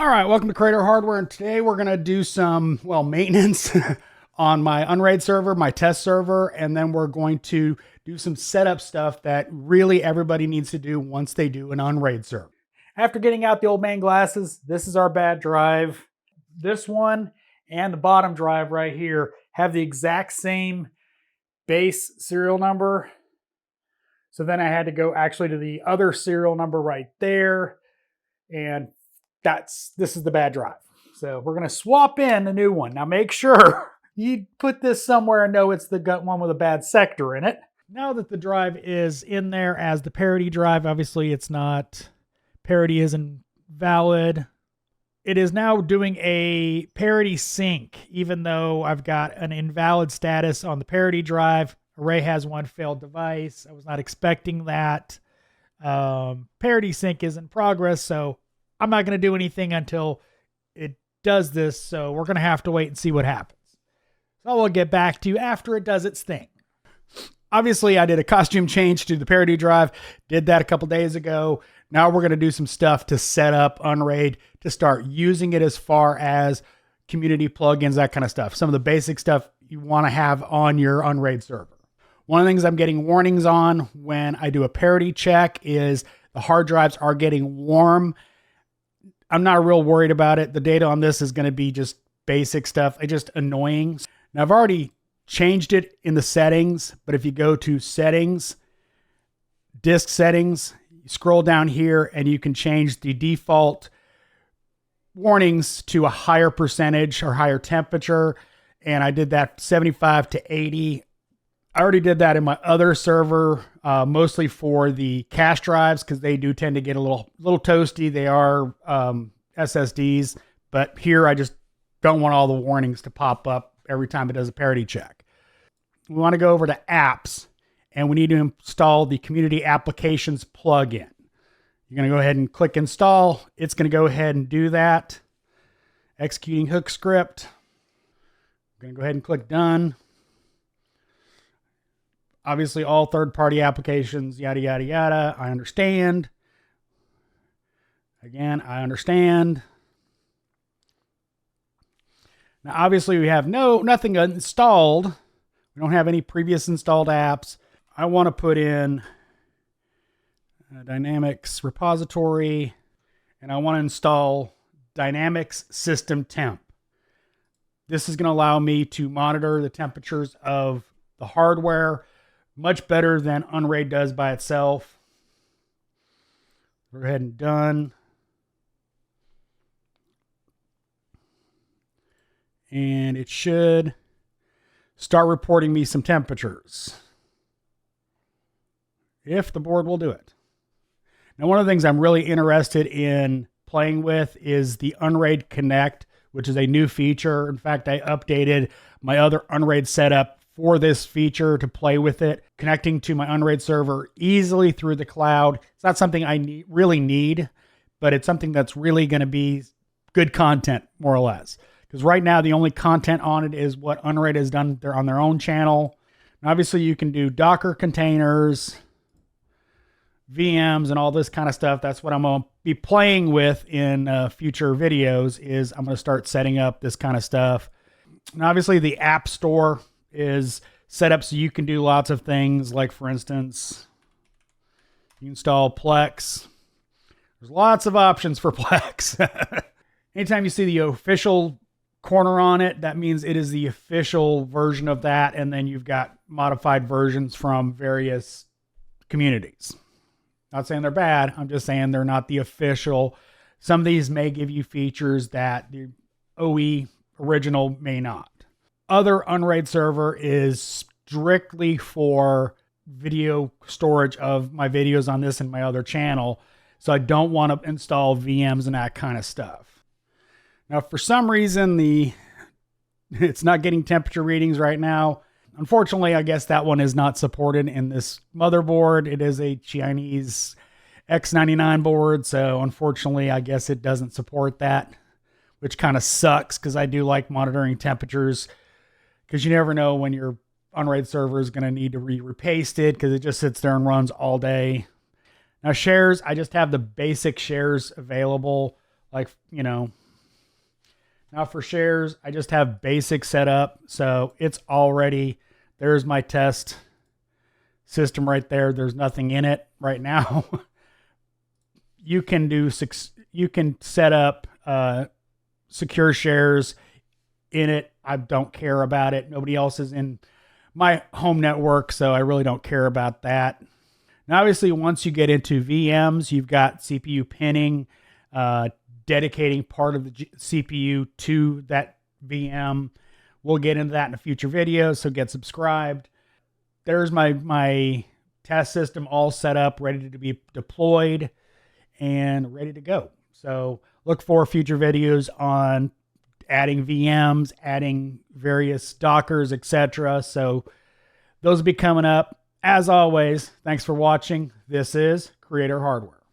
All right, welcome to Creator Hardware, and today we're going to do some, maintenance on my UnRaid server, my test server, and then we're going to do some setup stuff that really everybody needs to do once they do an UnRaid server. After getting out the old man glasses, this is our bad drive. This one and the bottom drive right here have the exact same base serial number. So then I had to go actually to the other serial number right there, and this is the bad drive. So we're going to swap in the new one. Now make sure you put this somewhere and know it's the one with a bad sector in it. Now that the drive is in there as the parity drive, obviously it's not, parity isn't valid. It is now doing a parity sync, even though I've got an invalid status on the parity drive. Array has one failed device. I was not expecting that. Parity sync is in progress, so I'm not going to do anything until it does this, so we're going to have to wait and see what happens. So we'll get back to you after it does its thing. Obviously, I did a costume change to the parity drive. Did that a couple days ago. Now we're going to do some stuff to set up UnRaid to start using it as far as community plugins, that kind of stuff. Some of the basic stuff you want to have on your UnRaid server. One of the things I'm getting warnings on when I do a parity check is the hard drives are getting warm. I'm not real worried about it. The data on this is going to be just basic stuff. It's just annoying. Now I've already changed it in the settings, but if you go to settings, disk settings, you scroll down here and you can change the default warnings to a higher percentage or higher temperature. And I did that 75 to 80. I already did that in my other server, mostly for the cache drives, because they do tend to get a little toasty. They are SSDs, but here I just don't want all the warnings to pop up every time it does a parity check. We want to go over to apps, and we need to install the community applications plugin. You're going to go ahead and click install. It's going to go ahead and do that. Executing hook script. I'm going to go ahead and click done. Obviously, all third-party applications, yada, yada, yada. I understand. Again, I understand. Now, obviously, we have nothing installed. We don't have any previous installed apps. I want to put in a Dynamics repository, and I want to install Dynamics System Temp. This is going to allow me to monitor the temperatures of the hardware much better than UnRaid does by itself. Go ahead and done. And it should start reporting me some temperatures, if the board will do it. Now, one of the things I'm really interested in playing with is the UnRaid Connect, which is a new feature. In fact, I updated my other UnRaid setup for this feature to play with it, connecting to my UnRaid server easily through the cloud. It's not something I really need, but it's something that's really going to be good content, more or less. Because right now, the only content on it is what UnRaid has done on their own channel. And obviously, you can do Docker containers, VMs, and all this kind of stuff. That's what I'm going to be playing with in future videos. Is I'm going to start setting up this kind of stuff. And obviously, the App Store is set up so you can do lots of things. Like, for instance, you install Plex. There's lots of options for Plex. Anytime you see the official corner on it, that means it is the official version of that. And then you've got modified versions from various communities. Not saying they're bad. I'm just saying they're not the official. Some of these may give you features that the OE original may not. Other UnRaid server is strictly for video storage of my videos on this and my other channel. So I don't want to install VMs and that kind of stuff. Now, for some reason, it's not getting temperature readings right now. Unfortunately, I guess that one is not supported in this motherboard. It is a Chinese X99 board. So unfortunately, I guess it doesn't support that, which kind of sucks because I do like monitoring temperatures, because you never know when your UnRaid server is going to need to be repasted, because it just sits there and runs all day. Now, shares, I just have the basic shares available, like, now for shares, I just have basic setup. So it's already, there's my test system right there. There's nothing in it right now. You can set up secure shares in it. I don't care about it. Nobody else is in my home network, so I really don't care about that. Now, obviously, once you get into VMs, you've got CPU pinning, dedicating part of the CPU to that VM. We'll get into that in a future video, so get subscribed. There's my test system all set up, ready to be deployed and ready to go. So look for future videos on adding VMs, adding various Dockers, etc. So those will be coming up. As always, thanks for watching. This is Creator Hardware.